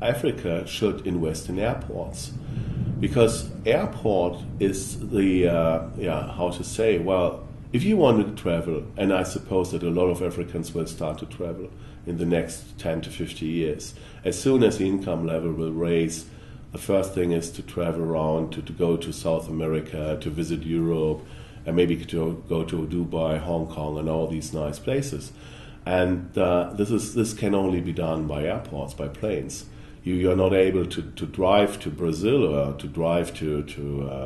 Africa should invest in airports, because airport is the how to say, well, if you want to travel, and I suppose that a lot of Africans will start to travel in the next 10 to 50 years, as soon as the income level will raise, the first thing is to travel around, to go to South America, to visit Europe, and maybe to go to Dubai, Hong Kong, and all these nice places. And this can only be done by airports, by planes. You're not able to drive to Brazil or to drive to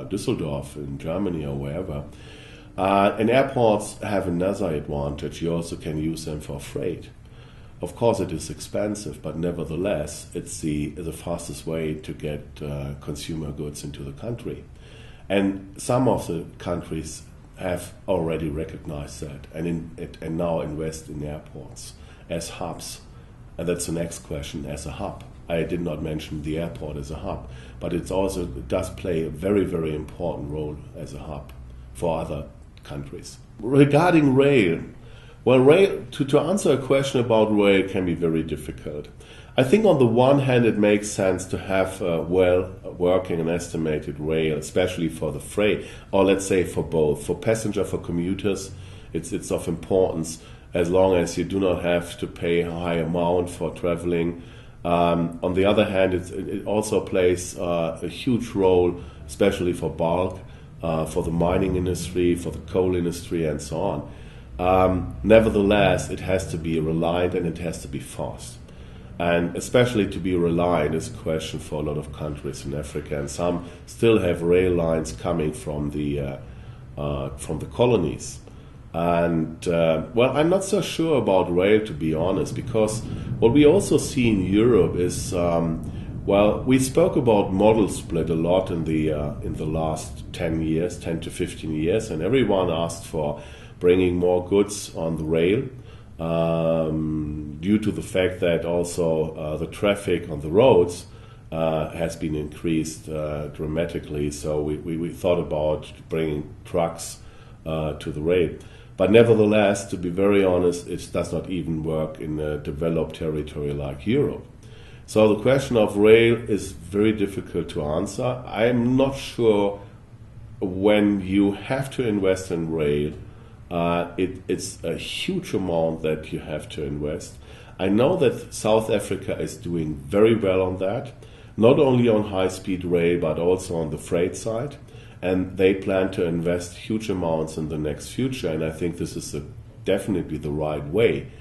Düsseldorf in Germany or wherever. And airports have another advantage. You also can use them for freight. Of course, it is expensive, but nevertheless, it's the fastest way to get consumer goods into the country. And some of the countries have already recognized that and now invest in airports as hubs. And that's the next question, as a hub. I did not mention the airport as a hub, but it does play a very, very important role as a hub for other countries. Regarding rail, well, to answer a question about rail can be very difficult. I think on the one hand it makes sense to have well-working and estimated rail, especially for the freight, or let's say for both. For passenger, for commuters, it's of importance as long as you do not have to pay a high amount for traveling. On the other hand, it also plays a huge role, especially for bulk, for the mining industry, for the coal industry, and so on. Nevertheless, it has to be reliant and it has to be fast. And especially to be reliant is a question for a lot of countries in Africa, and some still have rail lines coming from the colonies. And well, I'm not so sure about rail, to be honest, because what we also see in Europe is, well, we spoke about model split a lot in the last 10 to 15 years, and everyone asked for bringing more goods on the rail. Due to the fact that also the traffic on the roads has been increased dramatically, so we thought about bringing trucks to the rail. But nevertheless, to be very honest, it does not even work in a developed territory like Europe. So the question of rail is very difficult to answer. I'm not sure when you have to invest in rail, it's a huge amount that you have to invest. I know that South Africa is doing very well on that, not only on high-speed rail, but also on the freight side. And they plan to invest huge amounts in the next future, and I think this is definitely the right way.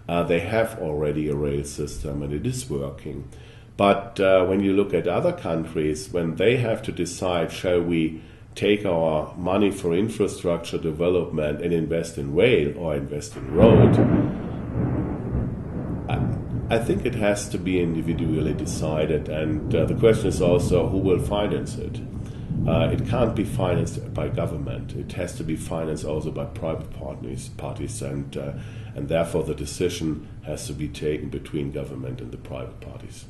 They have already a rail system, and it is working. But when you look at other countries, when they have to decide, shall we take our money for infrastructure development and invest in rail or invest in road, I think it has to be individually decided. And the question is also, who will finance it? It can't be financed by government. It has to be financed also by private parties, and therefore the decision has to be taken between government and the private parties.